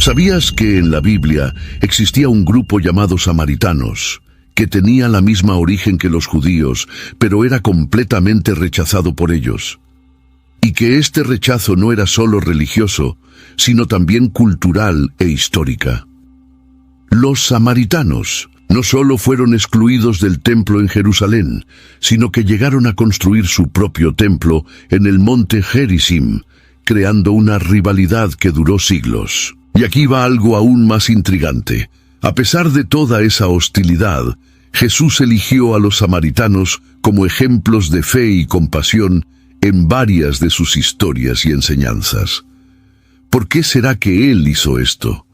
¿Sabías que en la Biblia existía un grupo llamado samaritanos, que tenía la misma origen que los judíos, pero era completamente rechazado por ellos? Y que este rechazo no era solo religioso, sino también cultural e histórica. Los samaritanos no solo fueron excluidos del templo en Jerusalén, sino que llegaron a construir su propio templo en el monte Gerizim, creando una rivalidad que duró siglos. Y aquí va algo aún más intrigante. A pesar de toda esa hostilidad, Jesús eligió a los samaritanos como ejemplos de fe y compasión en varias de sus historias y enseñanzas. ¿Por qué será que Él hizo esto?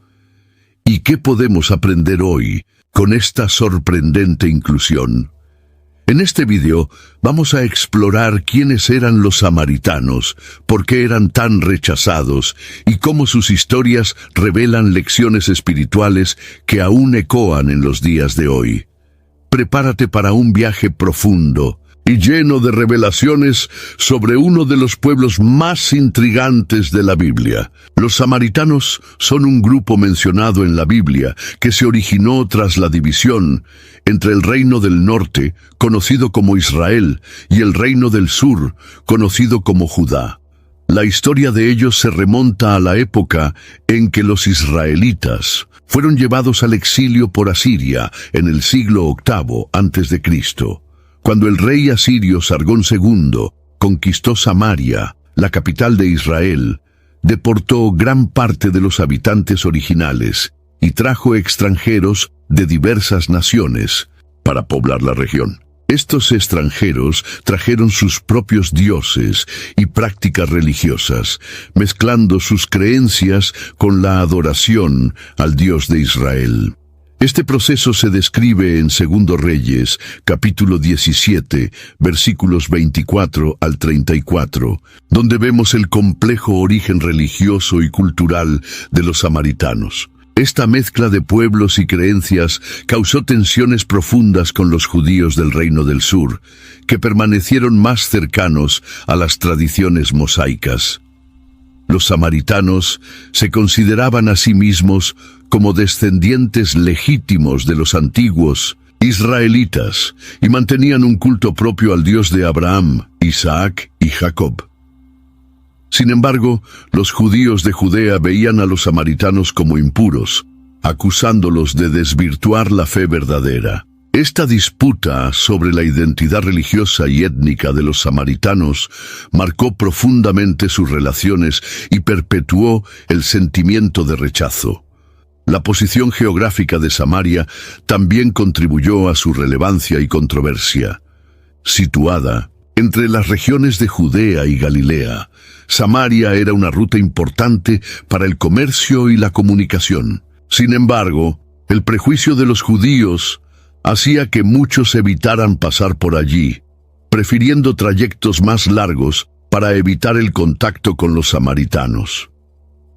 ¿Y qué podemos aprender hoy con esta sorprendente inclusión? En este video vamos a explorar quiénes eran los samaritanos, por qué eran tan rechazados y cómo sus historias revelan lecciones espirituales que aún ecoan en los días de hoy. Prepárate para un viaje profundo y lleno de revelaciones sobre uno de los pueblos más intrigantes de la Biblia. Los samaritanos son un grupo mencionado en la Biblia que se originó tras la división entre el reino del norte, conocido como Israel, y el reino del sur, conocido como Judá. La historia de ellos se remonta a la época en que los israelitas fueron llevados al exilio por Asiria en el siglo VIII a.C., cuando el rey asirio Sargón II conquistó Samaria, la capital de Israel, deportó gran parte de los habitantes originales y trajo extranjeros de diversas naciones para poblar la región. Estos extranjeros trajeron sus propios dioses y prácticas religiosas, mezclando sus creencias con la adoración al Dios de Israel. Este proceso se describe en 2 Reyes, capítulo 17, versículos 24 al 34, donde vemos el complejo origen religioso y cultural de los samaritanos. Esta mezcla de pueblos y creencias causó tensiones profundas con los judíos del Reino del Sur, que permanecieron más cercanos a las tradiciones mosaicas. Los samaritanos se consideraban a sí mismos como descendientes legítimos de los antiguos israelitas y mantenían un culto propio al Dios de Abraham, Isaac y Jacob. Sin embargo, los judíos de Judea veían a los samaritanos como impuros, acusándolos de desvirtuar la fe verdadera. Esta disputa sobre la identidad religiosa y étnica de los samaritanos marcó profundamente sus relaciones y perpetuó el sentimiento de rechazo. La posición geográfica de Samaria también contribuyó a su relevancia y controversia. Situada entre las regiones de Judea y Galilea, Samaria era una ruta importante para el comercio y la comunicación. Sin embargo, el prejuicio de los judíos hacía que muchos evitaran pasar por allí, prefiriendo trayectos más largos para evitar el contacto con los samaritanos.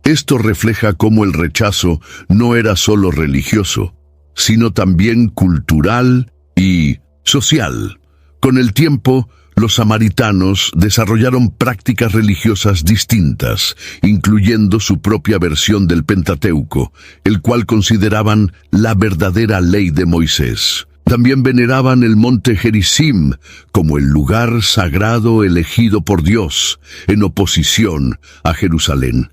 Esto refleja cómo el rechazo no era solo religioso, sino también cultural y social. Con el tiempo, los samaritanos desarrollaron prácticas religiosas distintas, incluyendo su propia versión del Pentateuco, el cual consideraban la verdadera ley de Moisés. También veneraban el monte Gerizim como el lugar sagrado elegido por Dios, en oposición a Jerusalén.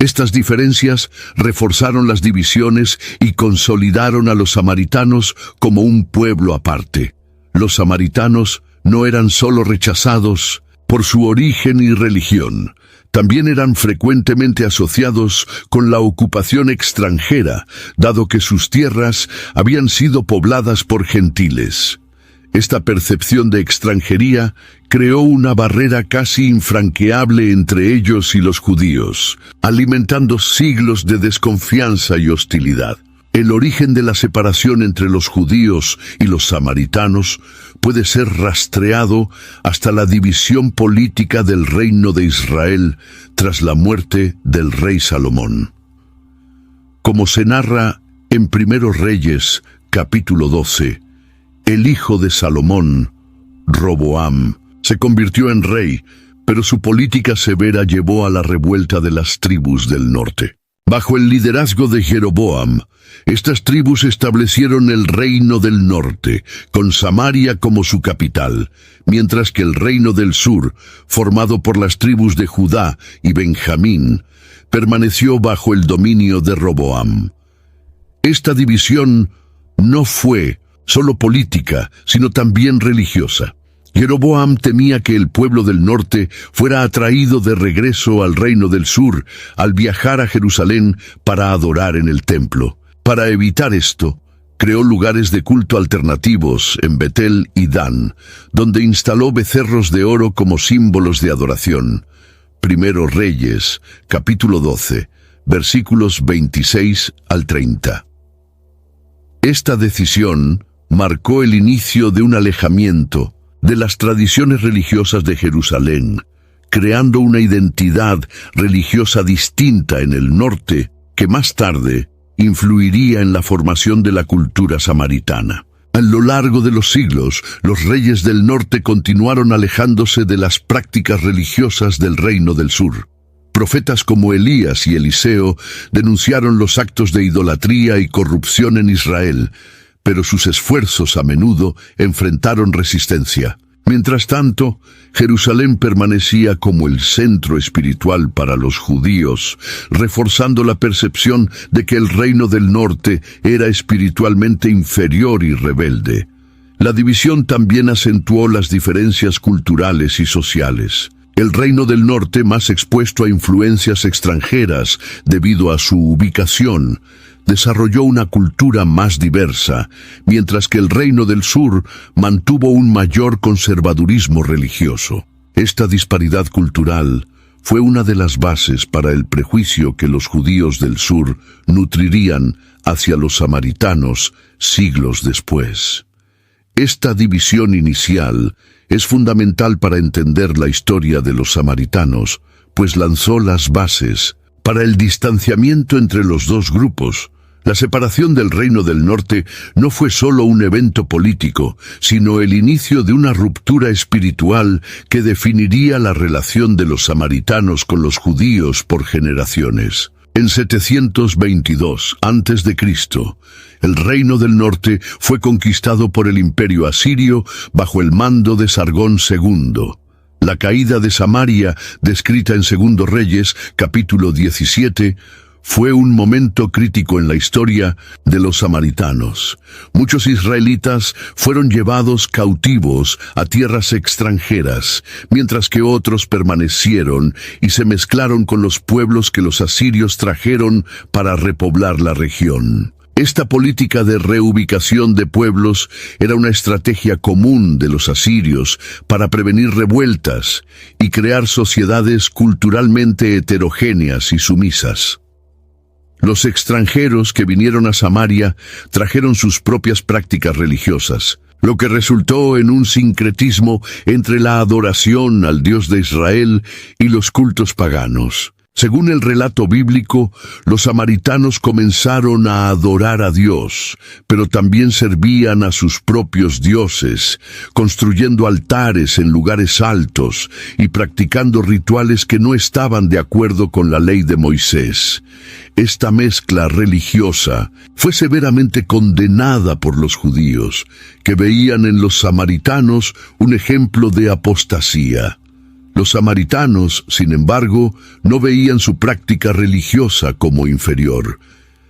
Estas diferencias reforzaron las divisiones y consolidaron a los samaritanos como un pueblo aparte. Los samaritanos no eran solo rechazados por su origen y religión, también eran frecuentemente asociados con la ocupación extranjera, dado que sus tierras habían sido pobladas por gentiles. Esta percepción de extranjería creó una barrera casi infranqueable entre ellos y los judíos, alimentando siglos de desconfianza y hostilidad. El origen de la separación entre los judíos y los samaritanos puede ser rastreado hasta la división política del reino de Israel tras la muerte del rey Salomón. Como se narra en 1 Reyes, capítulo 12, el hijo de Salomón, Roboam, se convirtió en rey, pero su política severa llevó a la revuelta de las tribus del norte. Bajo el liderazgo de Jeroboam, estas tribus establecieron el reino del norte, con Samaria como su capital, mientras que el reino del sur, formado por las tribus de Judá y Benjamín, permaneció bajo el dominio de Roboam. Esta división no fue solo política, sino también religiosa. Jeroboam temía que el pueblo del norte fuera atraído de regreso al reino del sur al viajar a Jerusalén para adorar en el templo. Para evitar esto, creó lugares de culto alternativos en Betel y Dan, donde instaló becerros de oro como símbolos de adoración. Primero Reyes, capítulo 12, versículos 26 al 30. Esta decisión marcó el inicio de un alejamiento de las tradiciones religiosas de Jerusalén, creando una identidad religiosa distinta en el norte que más tarde influiría en la formación de la cultura samaritana. A lo largo de los siglos, los reyes del norte continuaron alejándose de las prácticas religiosas del reino del sur. Profetas como Elías y Eliseo denunciaron los actos de idolatría y corrupción en Israel, pero sus esfuerzos a menudo enfrentaron resistencia. Mientras tanto, Jerusalén permanecía como el centro espiritual para los judíos, reforzando la percepción de que el reino del norte era espiritualmente inferior y rebelde. La división también acentuó las diferencias culturales y sociales. El reino del norte, más expuesto a influencias extranjeras debido a su ubicación, desarrolló una cultura más diversa, mientras que el reino del sur mantuvo un mayor conservadurismo religioso. Esta disparidad cultural fue una de las bases para el prejuicio que los judíos del sur nutrirían hacia los samaritanos siglos después. Esta división inicial es fundamental para entender la historia de los samaritanos, pues lanzó las bases para el distanciamiento entre los dos grupos. La separación del reino del norte no fue solo un evento político, sino el inicio de una ruptura espiritual que definiría la relación de los samaritanos con los judíos por generaciones. En 722 a.C., el reino del norte fue conquistado por el imperio asirio bajo el mando de Sargón II. La caída de Samaria, descrita en Segundo Reyes, capítulo 17, fue un momento crítico en la historia de los samaritanos. Muchos israelitas fueron llevados cautivos a tierras extranjeras, mientras que otros permanecieron y se mezclaron con los pueblos que los asirios trajeron para repoblar la región. Esta política de reubicación de pueblos era una estrategia común de los asirios para prevenir revueltas y crear sociedades culturalmente heterogéneas y sumisas. Los extranjeros que vinieron a Samaria trajeron sus propias prácticas religiosas, lo que resultó en un sincretismo entre la adoración al Dios de Israel y los cultos paganos. Según el relato bíblico, los samaritanos comenzaron a adorar a Dios, pero también servían a sus propios dioses, construyendo altares en lugares altos y practicando rituales que no estaban de acuerdo con la ley de Moisés. Esta mezcla religiosa fue severamente condenada por los judíos, que veían en los samaritanos un ejemplo de apostasía. Los samaritanos, sin embargo, no veían su práctica religiosa como inferior.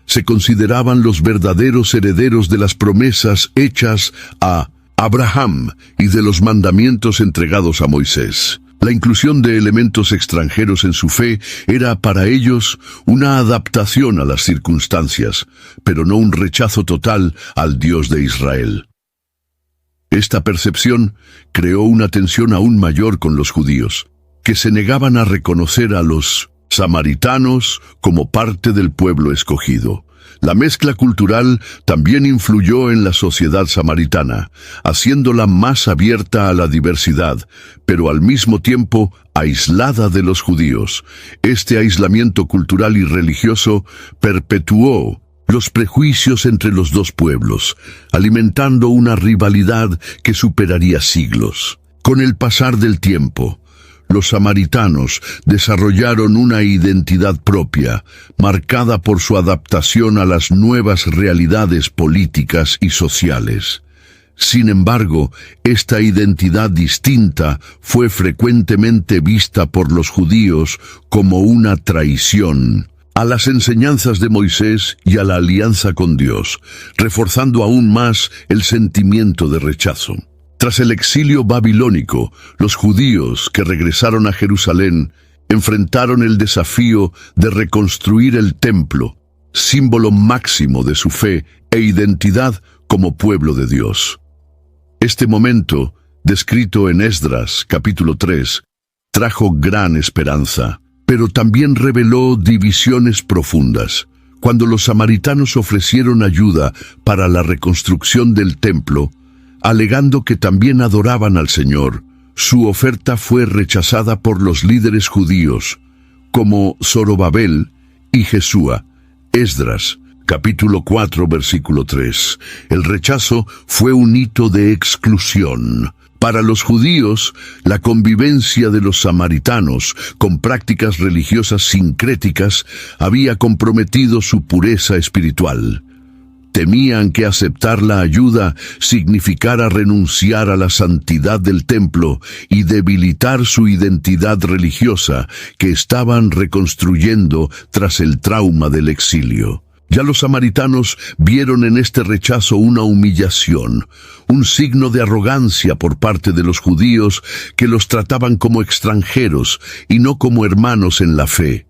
Se consideraban los verdaderos herederos de las promesas hechas a Abraham y de los mandamientos entregados a Moisés. La inclusión de elementos extranjeros en su fe era para ellos una adaptación a las circunstancias, pero no un rechazo total al Dios de Israel. Esta percepción creó una tensión aún mayor con los judíos, que se negaban a reconocer a los samaritanos como parte del pueblo escogido. La mezcla cultural también influyó en la sociedad samaritana, haciéndola más abierta a la diversidad, pero al mismo tiempo aislada de los judíos. Este aislamiento cultural y religioso perpetuó los prejuicios entre los dos pueblos, alimentando una rivalidad que superaría siglos. Con el pasar del tiempo, los samaritanos desarrollaron una identidad propia, marcada por su adaptación a las nuevas realidades políticas y sociales. Sin embargo, esta identidad distinta fue frecuentemente vista por los judíos como una traición a las enseñanzas de Moisés y a la alianza con Dios, reforzando aún más el sentimiento de rechazo. Tras el exilio babilónico, los judíos que regresaron a Jerusalén enfrentaron el desafío de reconstruir el templo, símbolo máximo de su fe e identidad como pueblo de Dios. Este momento, descrito en Esdras, capítulo 3, trajo gran esperanza, pero también reveló divisiones profundas. Cuando los samaritanos ofrecieron ayuda para la reconstrucción del templo, alegando que también adoraban al Señor, su oferta fue rechazada por los líderes judíos, como Zorobabel y Jesúa. Esdras, capítulo 4, versículo 3. El rechazo fue un hito de exclusión. Para los judíos, la convivencia de los samaritanos con prácticas religiosas sincréticas había comprometido su pureza espiritual. Temían que aceptar la ayuda significara renunciar a la santidad del templo y debilitar su identidad religiosa que estaban reconstruyendo tras el trauma del exilio. Ya los samaritanos vieron en este rechazo una humillación, un signo de arrogancia por parte de los judíos que los trataban como extranjeros y no como hermanos en la fe.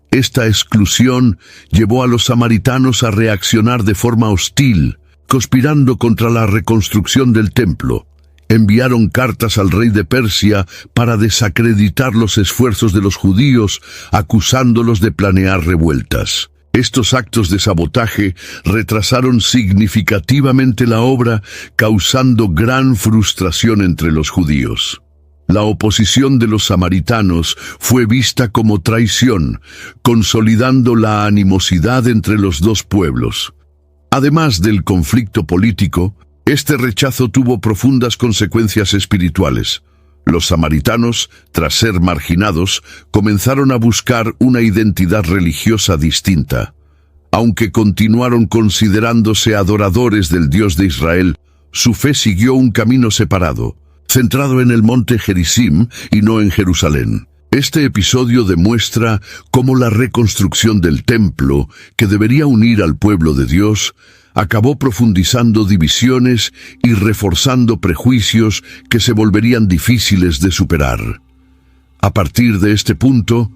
Esta exclusión llevó a los samaritanos a reaccionar de forma hostil, conspirando contra la reconstrucción del templo. Enviaron cartas al rey de Persia para desacreditar los esfuerzos de los judíos, acusándolos de planear revueltas. Estos actos de sabotaje retrasaron significativamente la obra, causando gran frustración entre los judíos. La oposición de los samaritanos fue vista como traición, consolidando la animosidad entre los dos pueblos. Además del conflicto político, este rechazo tuvo profundas consecuencias espirituales. Los samaritanos, tras ser marginados, comenzaron a buscar una identidad religiosa distinta. Aunque continuaron considerándose adoradores del Dios de Israel, su fe siguió un camino separado, centrado en el monte Gerizim y no en Jerusalén. Este episodio demuestra cómo la reconstrucción del templo, que debería unir al pueblo de Dios, acabó profundizando divisiones y reforzando prejuicios que se volverían difíciles de superar. A partir de este punto,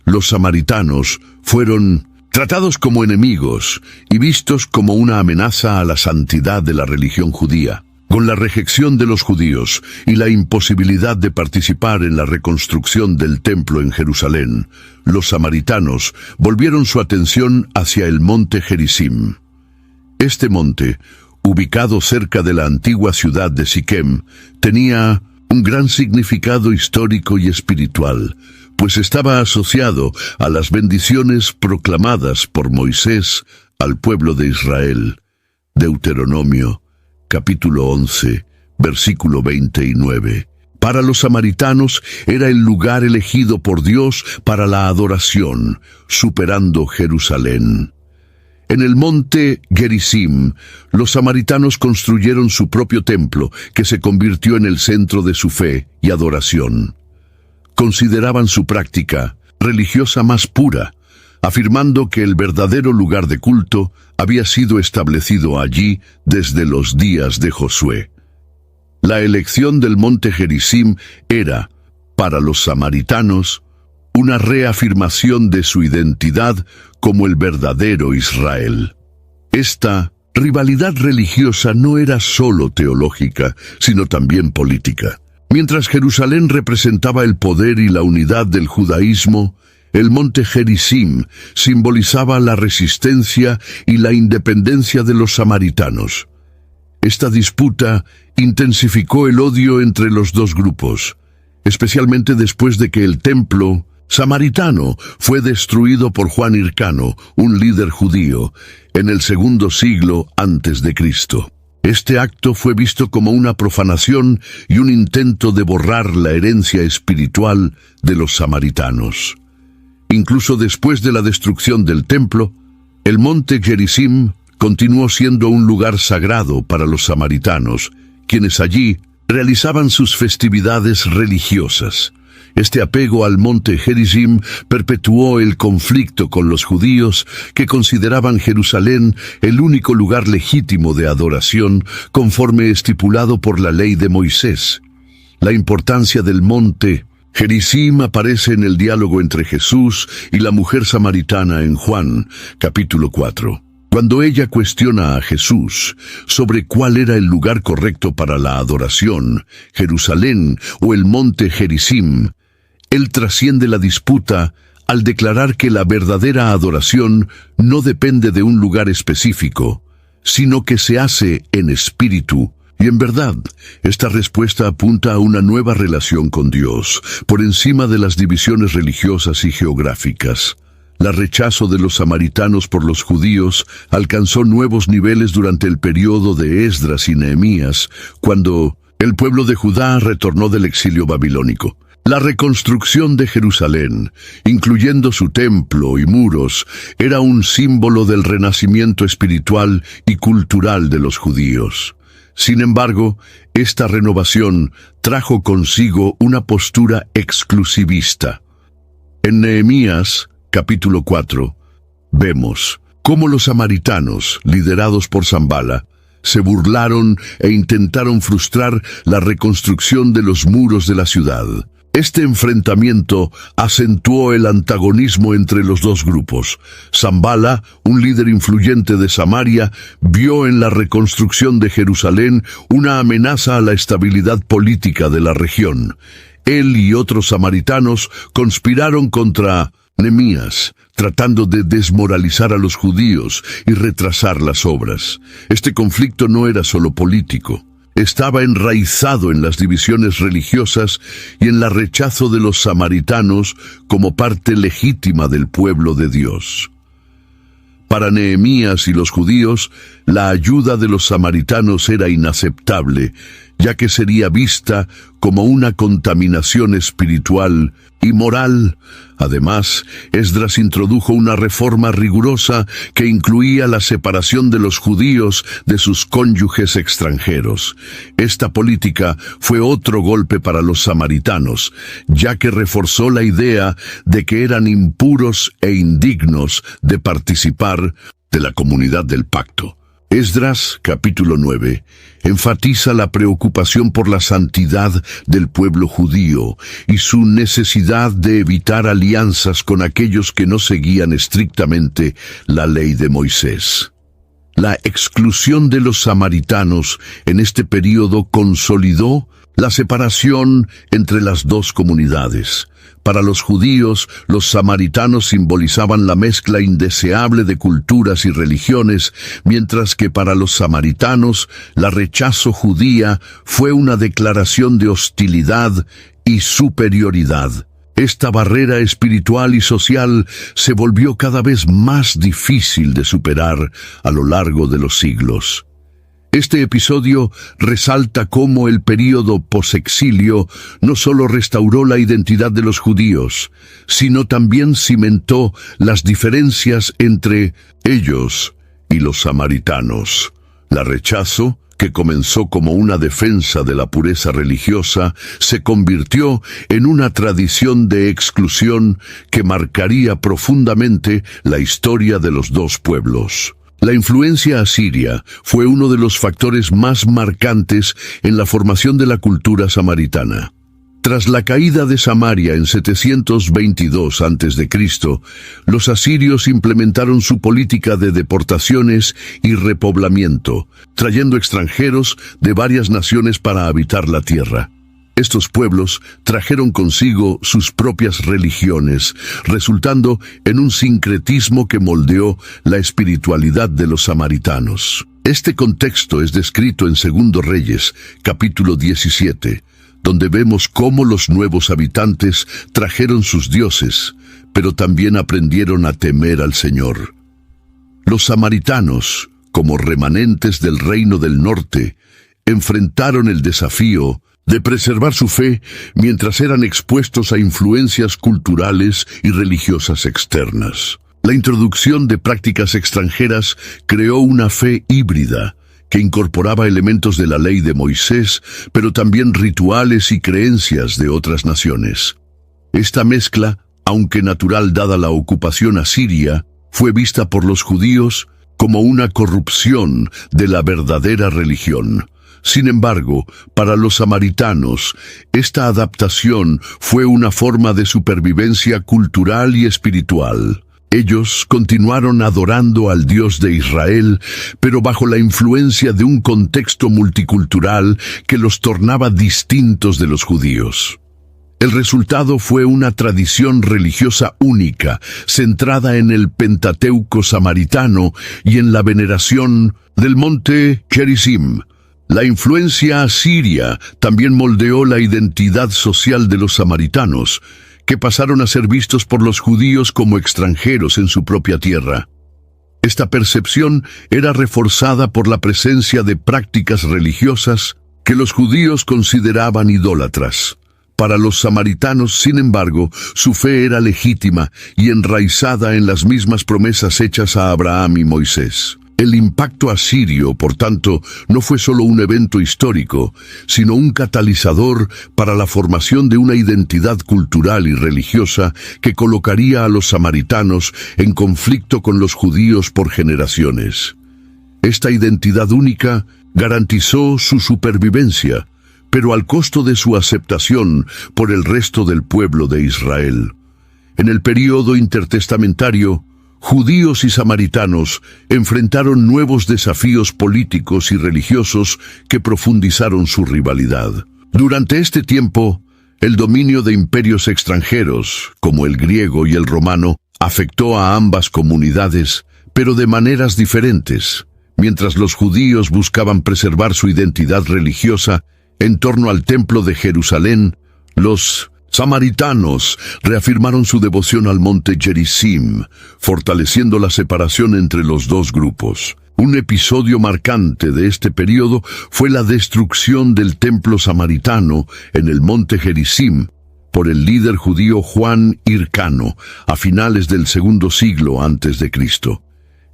los samaritanos fueron tratados como enemigos y vistos como una amenaza a la santidad de la religión judía. Con la rejección de los judíos y la imposibilidad de participar en la reconstrucción del templo en Jerusalén, los samaritanos volvieron su atención hacia el monte Gerizim. Este monte, ubicado cerca de la antigua ciudad de Siquem, tenía un gran significado histórico y espiritual, pues estaba asociado a las bendiciones proclamadas por Moisés al pueblo de Israel. Deuteronomio, capítulo 11, versículo 29. Para los samaritanos era el lugar elegido por Dios para la adoración, superando Jerusalén. En el monte Gerizim, los samaritanos construyeron su propio templo, que se convirtió en el centro de su fe y adoración. Consideraban su práctica religiosa más pura, afirmando que el verdadero lugar de culto había sido establecido allí desde los días de Josué. La elección del monte Gerizim era, para los samaritanos, una reafirmación de su identidad como el verdadero Israel. Esta rivalidad religiosa no era solo teológica, sino también política. Mientras Jerusalén representaba el poder y la unidad del judaísmo, el monte Gerizim simbolizaba la resistencia y la independencia de los samaritanos. Esta disputa intensificó el odio entre los dos grupos, especialmente después de que el templo samaritano fue destruido por Juan Hircano, un líder judío, en el segundo siglo antes de Cristo. Este acto fue visto como una profanación y un intento de borrar la herencia espiritual de los samaritanos. Incluso después de la destrucción del templo, el monte Gerizim continuó siendo un lugar sagrado para los samaritanos, quienes allí realizaban sus festividades religiosas. Este apego al monte Gerizim perpetuó el conflicto con los judíos que consideraban Jerusalén el único lugar legítimo de adoración conforme estipulado por la ley de Moisés. La importancia del monte Gerizim aparece en el diálogo entre Jesús y la mujer samaritana en Juan, capítulo 4. Cuando ella cuestiona a Jesús sobre cuál era el lugar correcto para la adoración, Jerusalén o el monte Gerizim, él trasciende la disputa al declarar que la verdadera adoración no depende de un lugar específico, sino que se hace en espíritu. Y en verdad, esta respuesta apunta a una nueva relación con Dios, por encima de las divisiones religiosas y geográficas. El rechazo de los samaritanos por los judíos alcanzó nuevos niveles durante el periodo de Esdras y Nehemías, cuando el pueblo de Judá retornó del exilio babilónico. La reconstrucción de Jerusalén, incluyendo su templo y muros, era un símbolo del renacimiento espiritual y cultural de los judíos. Sin embargo, esta renovación trajo consigo una postura exclusivista. En Nehemías, capítulo 4, vemos cómo los samaritanos, liderados por Sanbala, se burlaron e intentaron frustrar la reconstrucción de los muros de la ciudad. Este enfrentamiento acentuó el antagonismo entre los dos grupos. Sanbala, un líder influyente de Samaria, vio en la reconstrucción de Jerusalén una amenaza a la estabilidad política de la región. Él y otros samaritanos conspiraron contra Nehemías, tratando de desmoralizar a los judíos y retrasar las obras. Este conflicto no era solo político. Estaba enraizado en las divisiones religiosas y en el rechazo de los samaritanos como parte legítima del pueblo de Dios. Para Nehemías y los judíos, la ayuda de los samaritanos era inaceptable, ya que sería vista como una contaminación espiritual y moral. Además, Esdras introdujo una reforma rigurosa que incluía la separación de los judíos de sus cónyuges extranjeros. Esta política fue otro golpe para los samaritanos, ya que reforzó la idea de que eran impuros e indignos de participar de la comunidad del pacto. Esdras, capítulo 9, enfatiza la preocupación por la santidad del pueblo judío y su necesidad de evitar alianzas con aquellos que no seguían estrictamente la ley de Moisés. La exclusión de los samaritanos en este período consolidó la separación entre las dos comunidades. Para los judíos, los samaritanos simbolizaban la mezcla indeseable de culturas y religiones, mientras que para los samaritanos, la rechazo judía fue una declaración de hostilidad y superioridad. Esta barrera espiritual y social se volvió cada vez más difícil de superar a lo largo de los siglos. Este episodio resalta cómo el período posexilio no solo restauró la identidad de los judíos, sino también cimentó las diferencias entre ellos y los samaritanos. El rechazo, que comenzó como una defensa de la pureza religiosa, se convirtió en una tradición de exclusión que marcaría profundamente la historia de los dos pueblos. La influencia asiria fue uno de los factores más marcantes en la formación de la cultura samaritana. Tras la caída de Samaria en 722 a.C., los asirios implementaron su política de deportaciones y repoblamiento, trayendo extranjeros de varias naciones para habitar la tierra. Estos pueblos trajeron consigo sus propias religiones, resultando en un sincretismo que moldeó la espiritualidad de los samaritanos. Este contexto es descrito en 2 Reyes, capítulo 17, donde vemos cómo los nuevos habitantes trajeron sus dioses, pero también aprendieron a temer al Señor. Los samaritanos, como remanentes del reino del norte, enfrentaron el desafío de preservar su fe mientras eran expuestos a influencias culturales y religiosas externas. La introducción de prácticas extranjeras creó una fe híbrida que incorporaba elementos de la ley de Moisés, pero también rituales y creencias de otras naciones. Esta mezcla, aunque natural dada la ocupación asiria, fue vista por los judíos como una corrupción de la verdadera religión. Sin embargo, para los samaritanos, esta adaptación fue una forma de supervivencia cultural y espiritual. Ellos continuaron adorando al Dios de Israel, pero bajo la influencia de un contexto multicultural que los tornaba distintos de los judíos. El resultado fue una tradición religiosa única, centrada en el Pentateuco samaritano y en la veneración del monte Gerizim. La influencia asiria también moldeó la identidad social de los samaritanos, que pasaron a ser vistos por los judíos como extranjeros en su propia tierra. Esta percepción era reforzada por la presencia de prácticas religiosas que los judíos consideraban idólatras. Para los samaritanos, sin embargo, su fe era legítima y enraizada en las mismas promesas hechas a Abraham y Moisés. El impacto asirio, por tanto, no fue solo un evento histórico, sino un catalizador para la formación de una identidad cultural y religiosa que colocaría a los samaritanos en conflicto con los judíos por generaciones. Esta identidad única garantizó su supervivencia, pero al costo de su aceptación por el resto del pueblo de Israel. En el período intertestamentario, judíos y samaritanos enfrentaron nuevos desafíos políticos y religiosos que profundizaron su rivalidad. Durante este tiempo, el dominio de imperios extranjeros, como el griego y el romano, afectó a ambas comunidades, pero de maneras diferentes. Mientras los judíos buscaban preservar su identidad religiosa en torno al templo de Jerusalén, los samaritanos reafirmaron su devoción al monte Gerizim, fortaleciendo la separación entre los dos grupos. Un episodio marcante de este periodo fue la destrucción del templo samaritano en el monte Gerizim por el líder judío Juan Hircano a finales del segundo siglo antes de Cristo.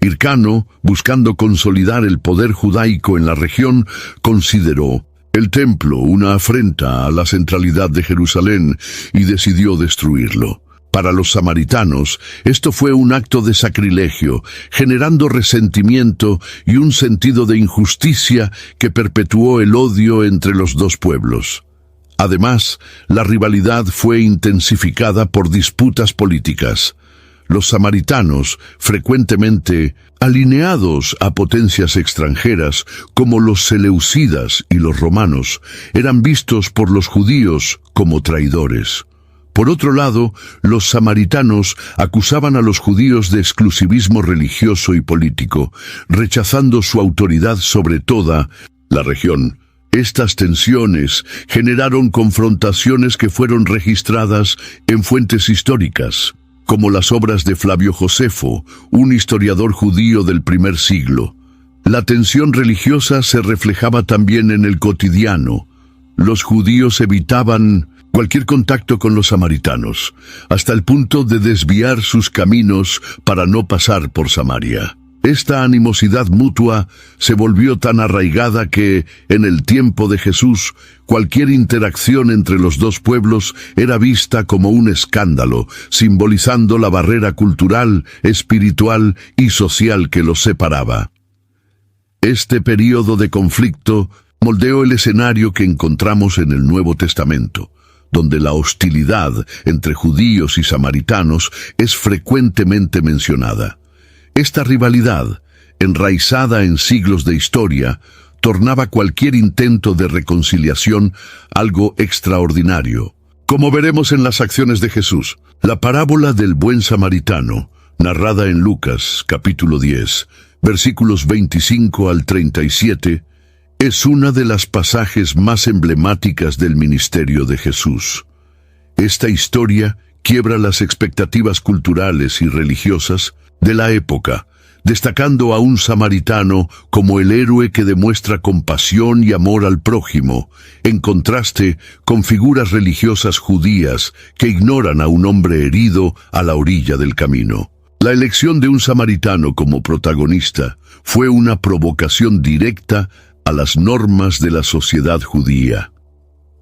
Hircano, buscando consolidar el poder judaico en la región, consideró el templo una afrenta a la centralidad de Jerusalén y decidió destruirlo. Para los samaritanos, esto fue un acto de sacrilegio, generando resentimiento y un sentido de injusticia que perpetuó el odio entre los dos pueblos. Además, la rivalidad fue intensificada por disputas políticas. Los samaritanos, frecuentemente alineados a potencias extranjeras como los seleucidas y los romanos, eran vistos por los judíos como traidores. Por otro lado, los samaritanos acusaban a los judíos de exclusivismo religioso y político, rechazando su autoridad sobre toda la región. Estas tensiones generaron confrontaciones que fueron registradas en fuentes históricas, como las obras de Flavio Josefo, un historiador judío del primer siglo. La tensión religiosa se reflejaba también en el cotidiano. Los judíos evitaban cualquier contacto con los samaritanos, hasta el punto de desviar sus caminos para no pasar por Samaria. Esta animosidad mutua se volvió tan arraigada que, en el tiempo de Jesús, cualquier interacción entre los dos pueblos era vista como un escándalo, simbolizando la barrera cultural, espiritual y social que los separaba. Este período de conflicto moldeó el escenario que encontramos en el Nuevo Testamento, donde la hostilidad entre judíos y samaritanos es frecuentemente mencionada. Esta rivalidad, enraizada en siglos de historia, tornaba cualquier intento de reconciliación algo extraordinario. Como veremos en las acciones de Jesús, la parábola del buen samaritano, narrada en Lucas, capítulo 10, versículos 25 al 37, es una de las pasajes más emblemáticas del ministerio de Jesús. Esta historia quiebra las expectativas culturales y religiosas de la época, destacando a un samaritano como el héroe que demuestra compasión y amor al prójimo, en contraste con figuras religiosas judías que ignoran a un hombre herido a la orilla del camino. La elección de un samaritano como protagonista fue una provocación directa a las normas de la sociedad judía.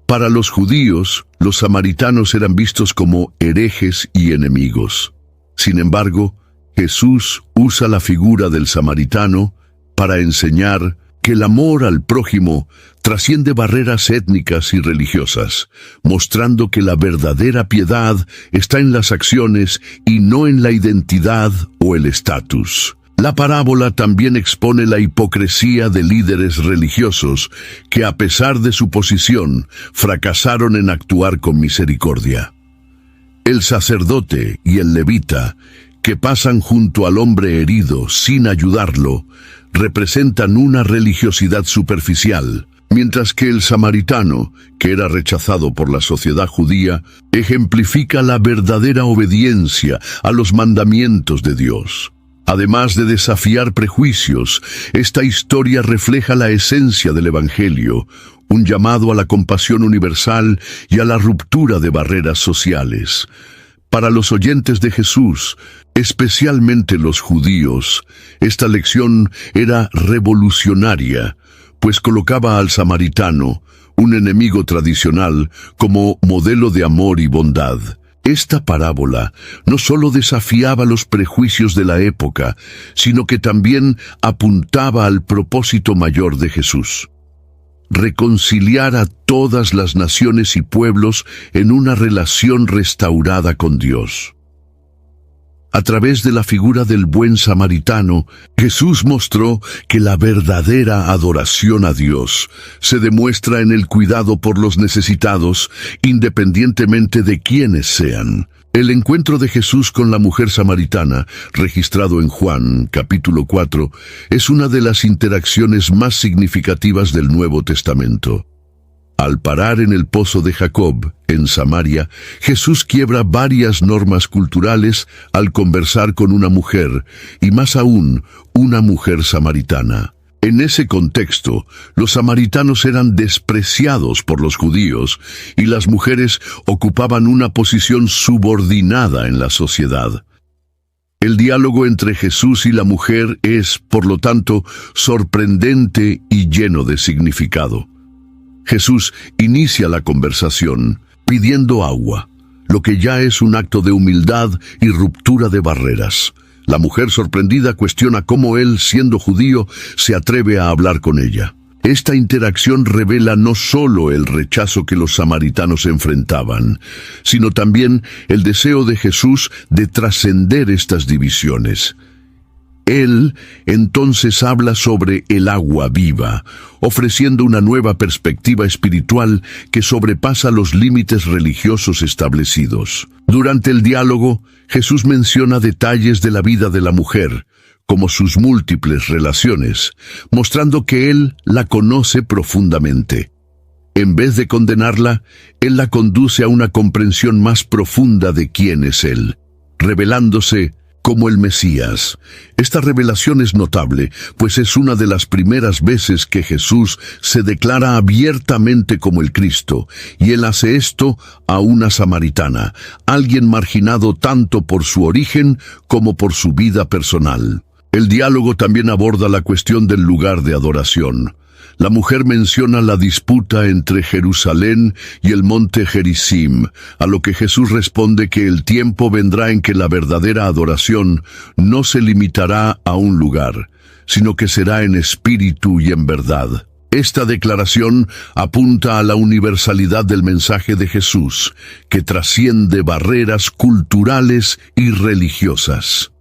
Para los judíos, los samaritanos eran vistos como herejes y enemigos. Sin embargo, Jesús usa la figura del samaritano para enseñar que el amor al prójimo trasciende barreras étnicas y religiosas, mostrando que la verdadera piedad está en las acciones y no en la identidad o el estatus. La parábola también expone la hipocresía de líderes religiosos que, a pesar de su posición, fracasaron en actuar con misericordia. El sacerdote y el levita, que pasan junto al hombre herido sin ayudarlo, representan una religiosidad superficial, mientras que el samaritano, que era rechazado por la sociedad judía, ejemplifica la verdadera obediencia a los mandamientos de Dios. Además de desafiar prejuicios, esta historia refleja la esencia del Evangelio, un llamado a la compasión universal y a la ruptura de barreras sociales. Para los oyentes de Jesús, especialmente los judíos, esta lección era revolucionaria, pues colocaba al samaritano, un enemigo tradicional, como modelo de amor y bondad. Esta parábola no solo desafiaba los prejuicios de la época, sino que también apuntaba al propósito mayor de Jesús: reconciliar a todas las naciones y pueblos en una relación restaurada con Dios. A través de la figura del buen samaritano, Jesús mostró que la verdadera adoración a Dios se demuestra en el cuidado por los necesitados, independientemente de quiénes sean. El encuentro de Jesús con la mujer samaritana, registrado en Juan, capítulo 4, es una de las interacciones más significativas del Nuevo Testamento. Al parar en el pozo de Jacob, en Samaria, Jesús quiebra varias normas culturales al conversar con una mujer, y más aún, una mujer samaritana. En ese contexto, los samaritanos eran despreciados por los judíos y las mujeres ocupaban una posición subordinada en la sociedad. El diálogo entre Jesús y la mujer es, por lo tanto, sorprendente y lleno de significado. Jesús inicia la conversación pidiendo agua, lo que ya es un acto de humildad y ruptura de barreras. La mujer sorprendida cuestiona cómo él, siendo judío, se atreve a hablar con ella. Esta interacción revela no solo el rechazo que los samaritanos enfrentaban, sino también el deseo de Jesús de trascender estas divisiones. Él entonces habla sobre el agua viva, ofreciendo una nueva perspectiva espiritual que sobrepasa los límites religiosos establecidos. Durante el diálogo, Jesús menciona detalles de la vida de la mujer, como sus múltiples relaciones, mostrando que Él la conoce profundamente. En vez de condenarla, Él la conduce a una comprensión más profunda de quién es Él, revelándose como el Mesías. Esta revelación es notable, pues es una de las primeras veces que Jesús se declara abiertamente como el Cristo, y Él hace esto a una samaritana, alguien marginado tanto por su origen como por su vida personal. El diálogo también aborda la cuestión del lugar de adoración. La mujer menciona la disputa entre Jerusalén y el monte Gerizim, a lo que Jesús responde que el tiempo vendrá en que la verdadera adoración no se limitará a un lugar, sino que será en espíritu y en verdad. Esta declaración apunta a la universalidad del mensaje de Jesús, que trasciende barreras culturales y religiosas.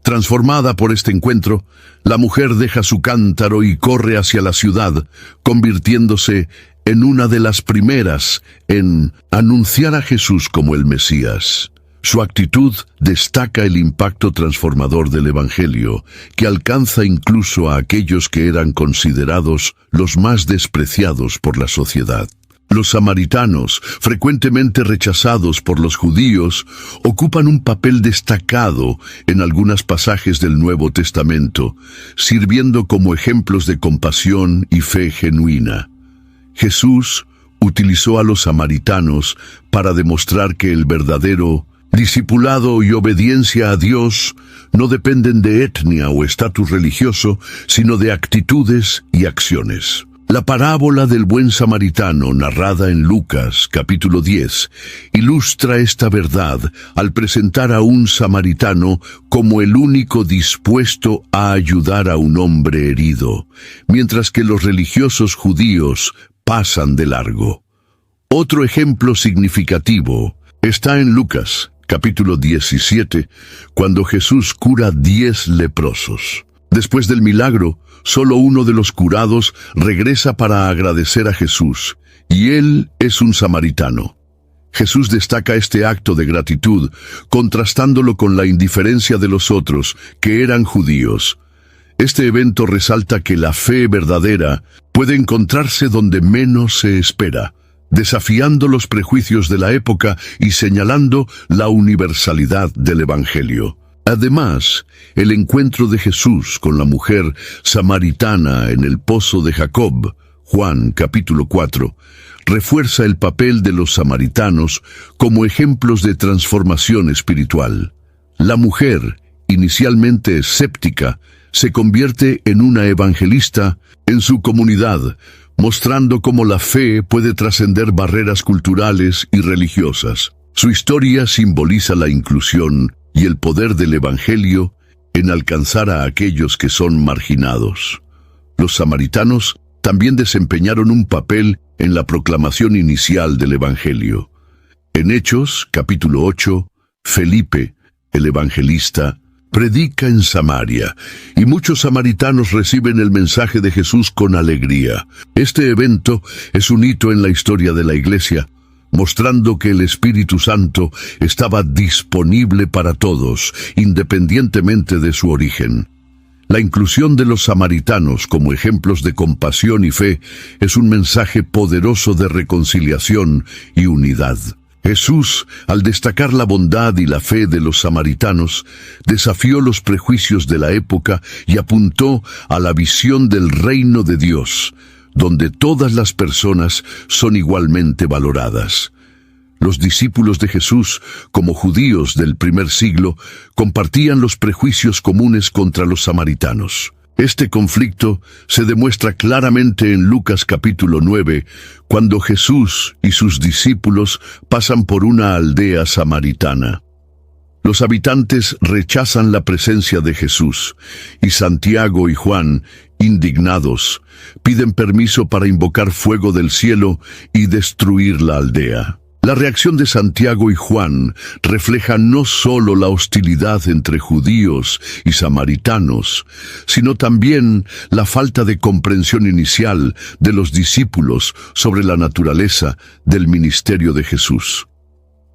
Transformada por este encuentro, la mujer deja su cántaro y corre hacia la ciudad, convirtiéndose en una de las primeras en anunciar a Jesús como el Mesías. Su actitud destaca el impacto transformador del Evangelio, que alcanza incluso a aquellos que eran considerados los más despreciados por la sociedad. Los samaritanos, frecuentemente rechazados por los judíos, ocupan un papel destacado en algunos pasajes del Nuevo Testamento, sirviendo como ejemplos de compasión y fe genuina. Jesús utilizó a los samaritanos para demostrar que el verdadero discipulado y obediencia a Dios no dependen de etnia o estatus religioso, sino de actitudes y acciones. La parábola del buen samaritano, narrada en Lucas, capítulo 10, ilustra esta verdad al presentar a un samaritano como el único dispuesto a ayudar a un hombre herido, mientras que los religiosos judíos pasan de largo. Otro ejemplo significativo está en Lucas, capítulo 17, cuando Jesús cura 10 leprosos. Después del milagro, solo uno de los curados regresa para agradecer a Jesús, y él es un samaritano. Jesús destaca este acto de gratitud, contrastándolo con la indiferencia de los otros, que eran judíos. Este evento resalta que la fe verdadera puede encontrarse donde menos se espera, desafiando los prejuicios de la época y señalando la universalidad del Evangelio. Además, el encuentro de Jesús con la mujer samaritana en el pozo de Jacob, Juan capítulo 4, refuerza el papel de los samaritanos como ejemplos de transformación espiritual. La mujer, inicialmente escéptica, se convierte en una evangelista en su comunidad, mostrando cómo la fe puede trascender barreras culturales y religiosas. Su historia simboliza la inclusión y el poder del Evangelio en alcanzar a aquellos que son marginados. Los samaritanos también desempeñaron un papel en la proclamación inicial del Evangelio. En Hechos, capítulo 8, Felipe, el evangelista, predica en Samaria, y muchos samaritanos reciben el mensaje de Jesús con alegría. Este evento es un hito en la historia de la Iglesia, mostrando que el Espíritu Santo estaba disponible para todos, independientemente de su origen. La inclusión de los samaritanos como ejemplos de compasión y fe es un mensaje poderoso de reconciliación y unidad. Jesús, al destacar la bondad y la fe de los samaritanos, desafió los prejuicios de la época y apuntó a la visión del reino de Dios, donde todas las personas son igualmente valoradas. Los discípulos de Jesús, como judíos del primer siglo, compartían los prejuicios comunes contra los samaritanos. Este conflicto se demuestra claramente en Lucas capítulo 9, cuando Jesús y sus discípulos pasan por una aldea samaritana. Los habitantes rechazan la presencia de Jesús, y Santiago y Juan, indignados, piden permiso para invocar fuego del cielo y destruir la aldea. La reacción de Santiago y Juan refleja no solo la hostilidad entre judíos y samaritanos, sino también la falta de comprensión inicial de los discípulos sobre la naturaleza del ministerio de Jesús.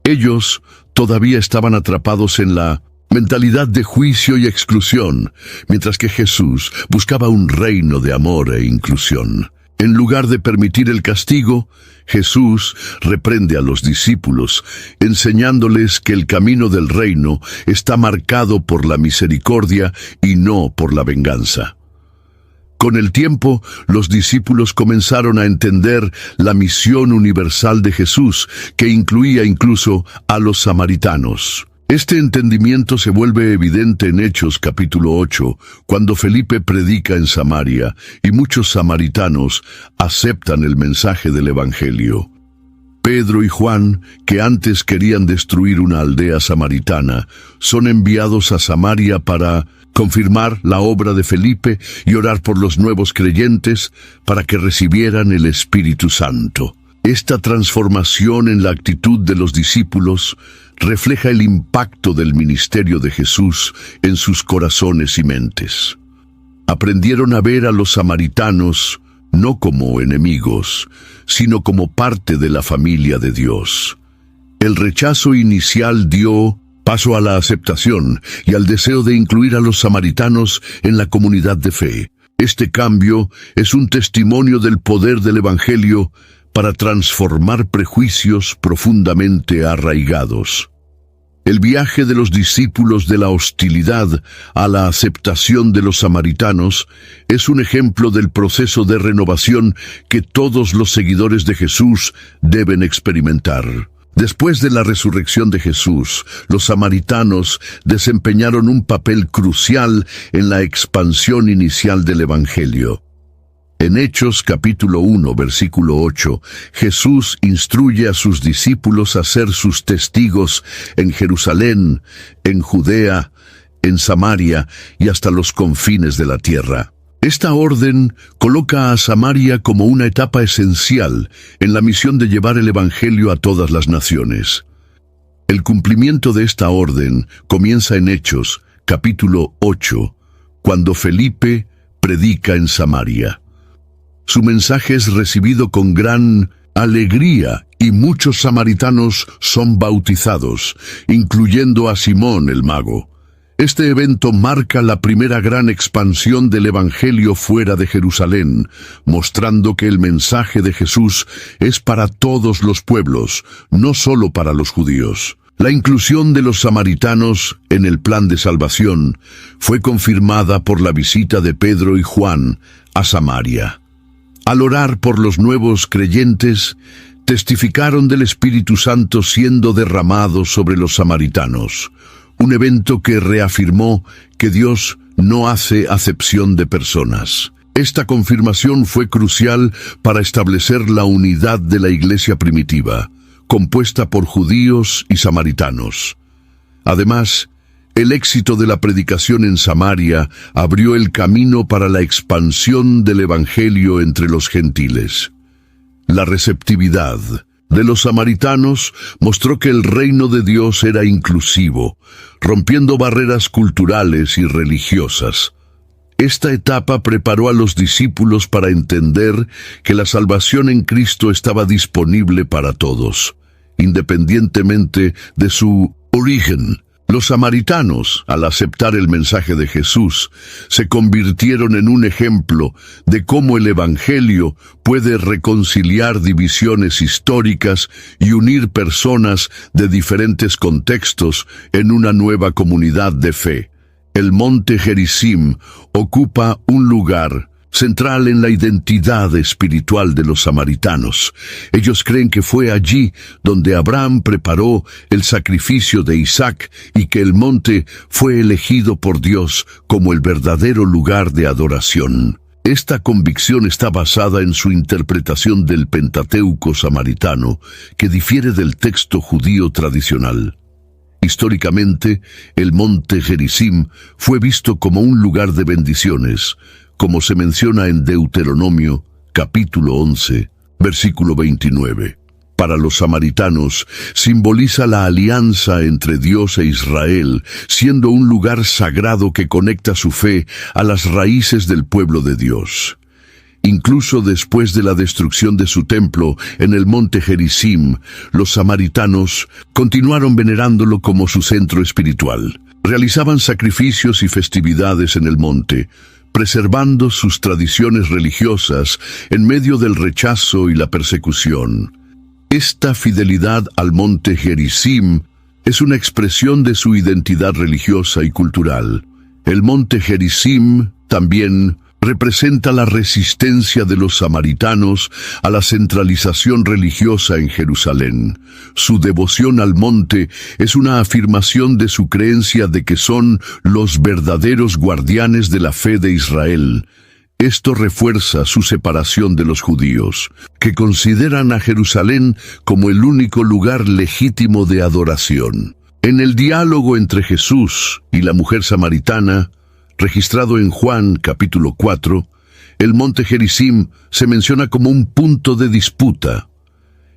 Ellos todavía estaban atrapados en la mentalidad de juicio y exclusión, mientras que Jesús buscaba un reino de amor e inclusión. En lugar de permitir el castigo, Jesús reprende a los discípulos, enseñándoles que el camino del reino está marcado por la misericordia y no por la venganza. Con el tiempo, los discípulos comenzaron a entender la misión universal de Jesús, que incluía incluso a los samaritanos. Este entendimiento se vuelve evidente en Hechos capítulo 8, cuando Felipe predica en Samaria y muchos samaritanos aceptan el mensaje del Evangelio. Pedro y Juan, que antes querían destruir una aldea samaritana, son enviados a Samaria para confirmar la obra de Felipe y orar por los nuevos creyentes para que recibieran el Espíritu Santo. Esta transformación en la actitud de los discípulos refleja el impacto del ministerio de Jesús en sus corazones y mentes. Aprendieron a ver a los samaritanos no como enemigos, sino como parte de la familia de Dios. El rechazo inicial dio paso a la aceptación y al deseo de incluir a los samaritanos en la comunidad de fe. Este cambio es un testimonio del poder del Evangelio para transformar prejuicios profundamente arraigados. El viaje de los discípulos de la hostilidad a la aceptación de los samaritanos es un ejemplo del proceso de renovación que todos los seguidores de Jesús deben experimentar. Después de la resurrección de Jesús, los samaritanos desempeñaron un papel crucial en la expansión inicial del Evangelio. En Hechos capítulo 1, versículo 8, Jesús instruye a sus discípulos a ser sus testigos en Jerusalén, en Judea, en Samaria y hasta los confines de la tierra. Esta orden coloca a Samaria como una etapa esencial en la misión de llevar el Evangelio a todas las naciones. El cumplimiento de esta orden comienza en Hechos capítulo 8, cuando Felipe predica en Samaria. Su mensaje es recibido con gran alegría y muchos samaritanos son bautizados, incluyendo a Simón el mago. Este evento marca la primera gran expansión del Evangelio fuera de Jerusalén, mostrando que el mensaje de Jesús es para todos los pueblos, no solo para los judíos. La inclusión de los samaritanos en el plan de salvación fue confirmada por la visita de Pedro y Juan a Samaria. Al orar por los nuevos creyentes, testificaron del Espíritu Santo siendo derramado sobre los samaritanos, un evento que reafirmó que Dios no hace acepción de personas. Esta confirmación fue crucial para establecer la unidad de la iglesia primitiva, compuesta por judíos y samaritanos. Además, el éxito de la predicación en Samaria abrió el camino para la expansión del Evangelio entre los gentiles. La receptividad de los samaritanos mostró que el reino de Dios era inclusivo, rompiendo barreras culturales y religiosas. Esta etapa preparó a los discípulos para entender que la salvación en Cristo estaba disponible para todos, independientemente de su origen. Los samaritanos, al aceptar el mensaje de Jesús, se convirtieron en un ejemplo de cómo el Evangelio puede reconciliar divisiones históricas y unir personas de diferentes contextos en una nueva comunidad de fe. El monte Gerizim ocupa un lugar central en la identidad espiritual de los samaritanos. Ellos creen que fue allí donde Abraham preparó el sacrificio de Isaac y que el monte fue elegido por Dios como el verdadero lugar de adoración. Esta convicción está basada en su interpretación del Pentateuco samaritano, que difiere del texto judío tradicional. Históricamente, el monte Gerizim fue visto como un lugar de bendiciones, como se menciona en Deuteronomio, capítulo 11, versículo 29. Para los samaritanos, simboliza la alianza entre Dios e Israel, siendo un lugar sagrado que conecta su fe a las raíces del pueblo de Dios. Incluso después de la destrucción de su templo en el monte Gerizim, los samaritanos continuaron venerándolo como su centro espiritual. Realizaban sacrificios y festividades en el monte, preservando sus tradiciones religiosas en medio del rechazo y la persecución. Esta fidelidad al monte Gerizim es una expresión de su identidad religiosa y cultural. El monte Gerizim también representa la resistencia de los samaritanos a la centralización religiosa en Jerusalén. Su devoción al monte es una afirmación de su creencia de que son los verdaderos guardianes de la fe de Israel. Esto refuerza su separación de los judíos, que consideran a Jerusalén como el único lugar legítimo de adoración. En el diálogo entre Jesús y la mujer samaritana, registrado en Juan capítulo 4, el monte Gerizim se menciona como un punto de disputa.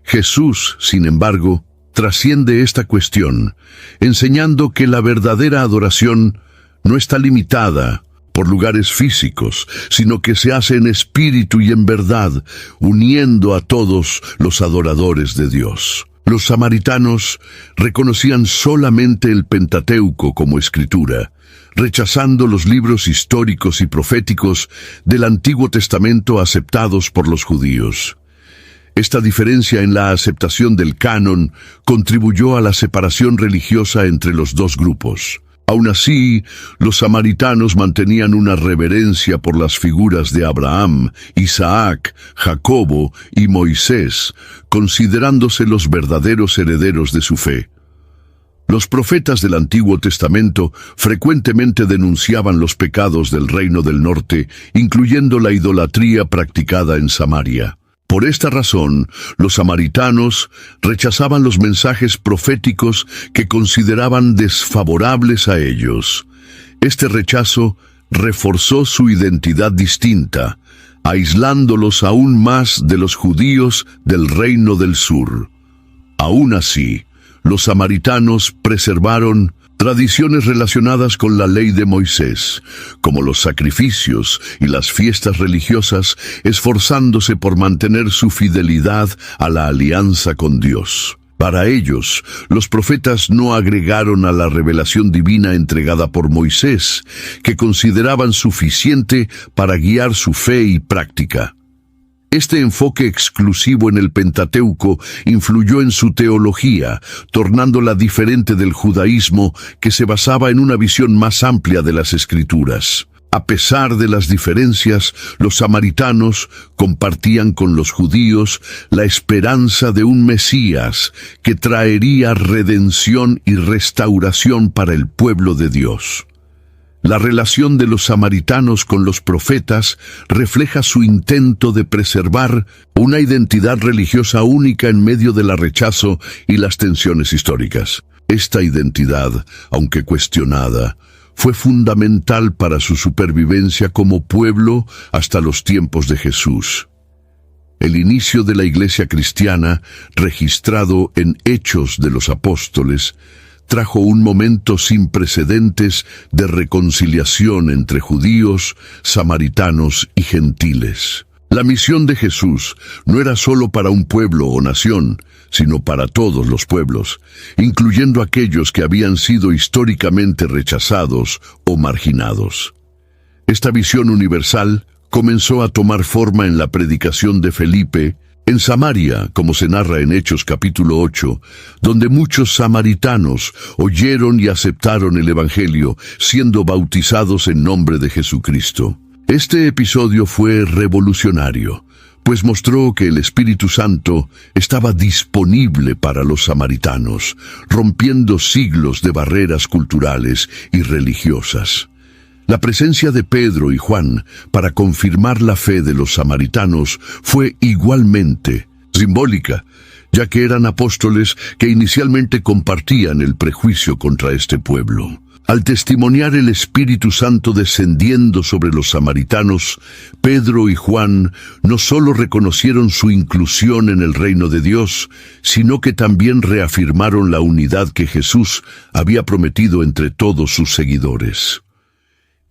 Jesús, sin embargo, trasciende esta cuestión, enseñando que la verdadera adoración no está limitada por lugares físicos, sino que se hace en espíritu y en verdad, uniendo a todos los adoradores de Dios. Los samaritanos reconocían solamente el Pentateuco como escritura, rechazando los libros históricos y proféticos del Antiguo Testamento aceptados por los judíos. Esta diferencia en la aceptación del canon contribuyó a la separación religiosa entre los dos grupos. Aún así, los samaritanos mantenían una reverencia por las figuras de Abraham, Isaac, Jacobo y Moisés, considerándose los verdaderos herederos de su fe. Los profetas del Antiguo Testamento frecuentemente denunciaban los pecados del Reino del Norte, incluyendo la idolatría practicada en Samaria. Por esta razón, los samaritanos rechazaban los mensajes proféticos que consideraban desfavorables a ellos. Este rechazo reforzó su identidad distinta, aislándolos aún más de los judíos del Reino del Sur. Aún así, los samaritanos preservaron tradiciones relacionadas con la ley de Moisés, como los sacrificios y las fiestas religiosas, esforzándose por mantener su fidelidad a la alianza con Dios. Para ellos, los profetas no agregaron a la revelación divina entregada por Moisés, que consideraban suficiente para guiar su fe y práctica. Este enfoque exclusivo en el Pentateuco influyó en su teología, tornándola diferente del judaísmo, que se basaba en una visión más amplia de las Escrituras. A pesar de las diferencias, los samaritanos compartían con los judíos la esperanza de un Mesías que traería redención y restauración para el pueblo de Dios. La relación de los samaritanos con los profetas refleja su intento de preservar una identidad religiosa única en medio del rechazo y las tensiones históricas. Esta identidad, aunque cuestionada, fue fundamental para su supervivencia como pueblo hasta los tiempos de Jesús. El inicio de la Iglesia cristiana, registrado en Hechos de los Apóstoles, trajo un momento sin precedentes de reconciliación entre judíos, samaritanos y gentiles. La misión de Jesús no era solo para un pueblo o nación, sino para todos los pueblos, incluyendo aquellos que habían sido históricamente rechazados o marginados. Esta visión universal comenzó a tomar forma en la predicación de Felipe, en Samaria, como se narra en Hechos capítulo 8, donde muchos samaritanos oyeron y aceptaron el Evangelio, siendo bautizados en nombre de Jesucristo. Este episodio fue revolucionario, pues mostró que el Espíritu Santo estaba disponible para los samaritanos, rompiendo siglos de barreras culturales y religiosas. La presencia de Pedro y Juan para confirmar la fe de los samaritanos fue igualmente simbólica, ya que eran apóstoles que inicialmente compartían el prejuicio contra este pueblo. Al testimoniar el Espíritu Santo descendiendo sobre los samaritanos, Pedro y Juan no solo reconocieron su inclusión en el reino de Dios, sino que también reafirmaron la unidad que Jesús había prometido entre todos sus seguidores.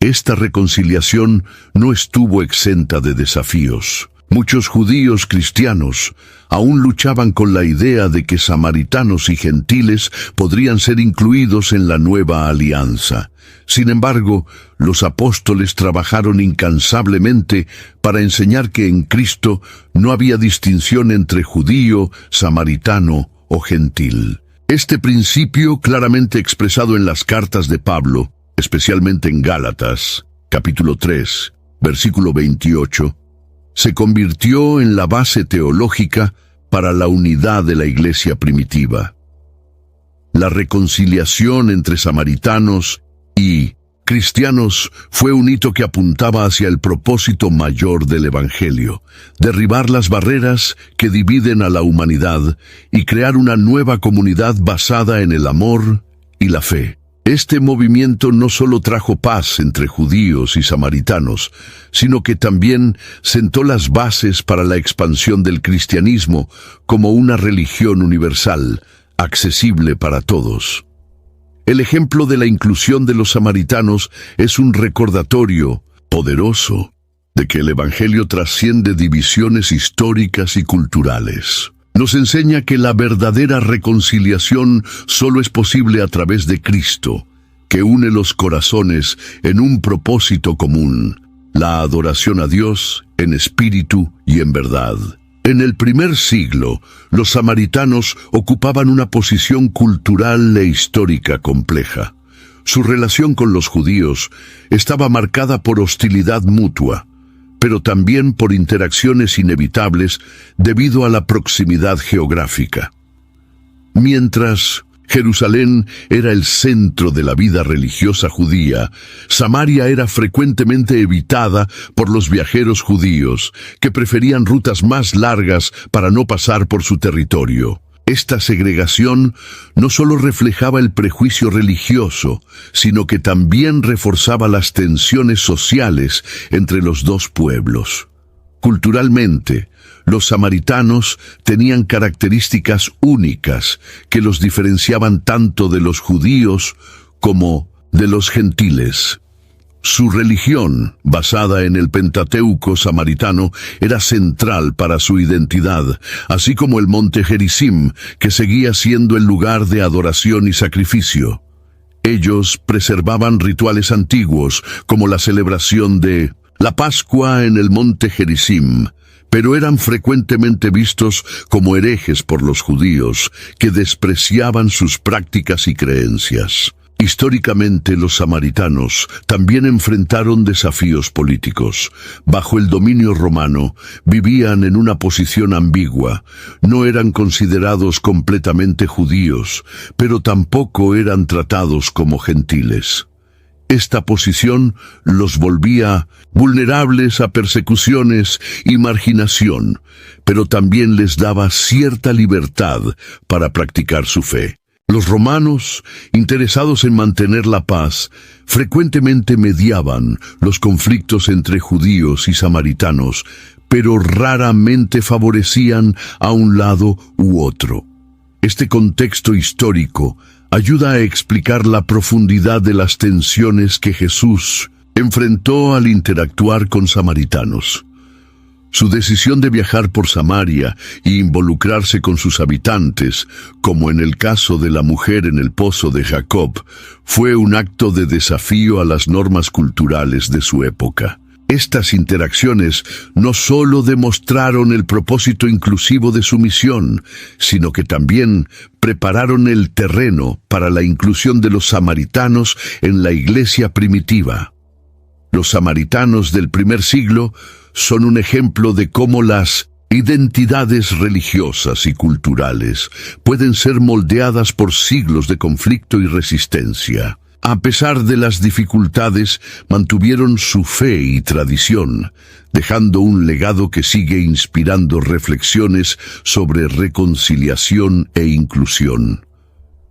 Esta reconciliación no estuvo exenta de desafíos. Muchos judíos cristianos aún luchaban con la idea de que samaritanos y gentiles podrían ser incluidos en la nueva alianza. Sin embargo, los apóstoles trabajaron incansablemente para enseñar que en Cristo no había distinción entre judío, samaritano o gentil. Este principio, claramente expresado en las cartas de Pablo, especialmente en Gálatas, capítulo 3, versículo 28, se convirtió en la base teológica para la unidad de la iglesia primitiva. La reconciliación entre samaritanos y cristianos fue un hito que apuntaba hacia el propósito mayor del Evangelio: derribar las barreras que dividen a la humanidad y crear una nueva comunidad basada en el amor y la fe. Este movimiento no solo trajo paz entre judíos y samaritanos, sino que también sentó las bases para la expansión del cristianismo como una religión universal, accesible para todos. El ejemplo de la inclusión de los samaritanos es un recordatorio poderoso de que el Evangelio trasciende divisiones históricas y culturales. Nos enseña que la verdadera reconciliación solo es posible a través de Cristo, que une los corazones en un propósito común: la adoración a Dios en espíritu y en verdad. En el primer siglo, los samaritanos ocupaban una posición cultural e histórica compleja. Su relación con los judíos estaba marcada por hostilidad mutua, pero también por interacciones inevitables debido a la proximidad geográfica. Mientras Jerusalén era el centro de la vida religiosa judía, Samaria era frecuentemente evitada por los viajeros judíos, que preferían rutas más largas para no pasar por su territorio. Esta segregación no solo reflejaba el prejuicio religioso, sino que también reforzaba las tensiones sociales entre los dos pueblos. Culturalmente, los samaritanos tenían características únicas que los diferenciaban tanto de los judíos como de los gentiles. Su religión, basada en el Pentateuco samaritano, era central para su identidad, así como el monte Gerizim, que seguía siendo el lugar de adoración y sacrificio. Ellos preservaban rituales antiguos, como la celebración de la Pascua en el monte Gerizim, pero eran frecuentemente vistos como herejes por los judíos, que despreciaban sus prácticas y creencias. Históricamente, los samaritanos también enfrentaron desafíos políticos. Bajo el dominio romano, vivían en una posición ambigua. No eran considerados completamente judíos, pero tampoco eran tratados como gentiles. Esta posición los volvía vulnerables a persecuciones y marginación, pero también les daba cierta libertad para practicar su fe. Los romanos, interesados en mantener la paz, frecuentemente mediaban los conflictos entre judíos y samaritanos, pero raramente favorecían a un lado u otro. Este contexto histórico ayuda a explicar la profundidad de las tensiones que Jesús enfrentó al interactuar con samaritanos. Su decisión de viajar por Samaria e involucrarse con sus habitantes, como en el caso de la mujer en el pozo de Jacob, fue un acto de desafío a las normas culturales de su época. Estas interacciones no solo demostraron el propósito inclusivo de su misión, sino que también prepararon el terreno para la inclusión de los samaritanos en la iglesia primitiva. Los samaritanos del primer siglo son un ejemplo de cómo las identidades religiosas y culturales pueden ser moldeadas por siglos de conflicto y resistencia. A pesar de las dificultades, mantuvieron su fe y tradición, dejando un legado que sigue inspirando reflexiones sobre reconciliación e inclusión.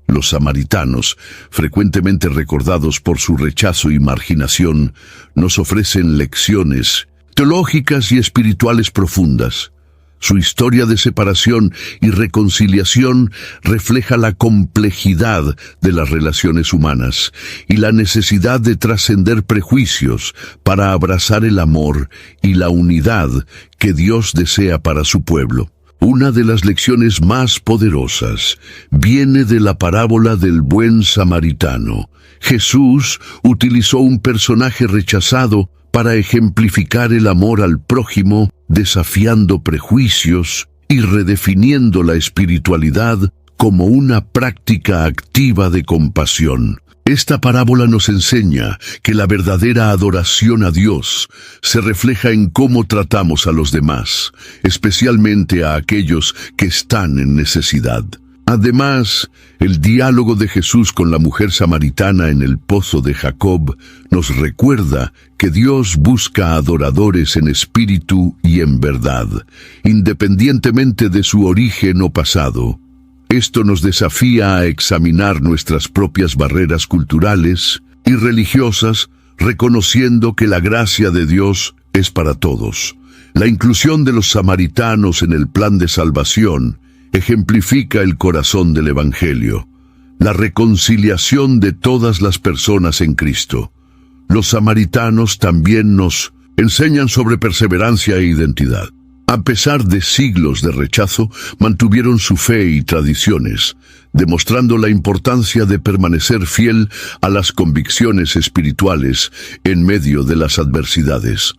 Los samaritanos, frecuentemente recordados por su rechazo y marginación, nos ofrecen lecciones teológicas y espirituales profundas. Su historia de separación y reconciliación refleja la complejidad de las relaciones humanas y la necesidad de trascender prejuicios para abrazar el amor y la unidad que Dios desea para su pueblo. Una de las lecciones más poderosas viene de la parábola del buen samaritano. Jesús utilizó un personaje rechazado para ejemplificar el amor al prójimo, desafiando prejuicios y redefiniendo la espiritualidad como una práctica activa de compasión. Esta parábola nos enseña que la verdadera adoración a Dios se refleja en cómo tratamos a los demás, especialmente a aquellos que están en necesidad. Además, el diálogo de Jesús con la mujer samaritana en el pozo de Jacob nos recuerda que Dios busca adoradores en espíritu y en verdad, independientemente de su origen o pasado. Esto nos desafía a examinar nuestras propias barreras culturales y religiosas, reconociendo que la gracia de Dios es para todos. La inclusión de los samaritanos en el plan de salvación ejemplifica el corazón del Evangelio, la reconciliación de todas las personas en Cristo. Los samaritanos también nos enseñan sobre perseverancia e identidad. A pesar de siglos de rechazo, mantuvieron su fe y tradiciones, demostrando la importancia de permanecer fiel a las convicciones espirituales en medio de las adversidades.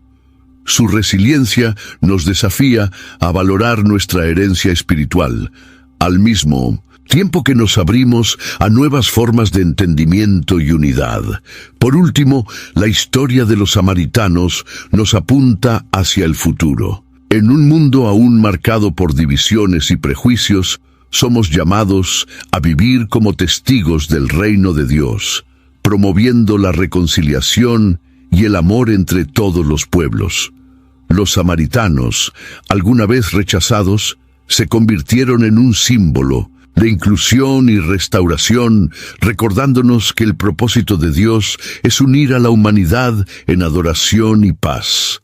Su resiliencia nos desafía a valorar nuestra herencia espiritual, al mismo tiempo que nos abrimos a nuevas formas de entendimiento y unidad. Por último, la historia de los samaritanos nos apunta hacia el futuro. En un mundo aún marcado por divisiones y prejuicios, somos llamados a vivir como testigos del reino de Dios, promoviendo la reconciliación y el amor entre todos los pueblos. Los samaritanos, alguna vez rechazados, se convirtieron en un símbolo de inclusión y restauración, recordándonos que el propósito de Dios es unir a la humanidad en adoración y paz.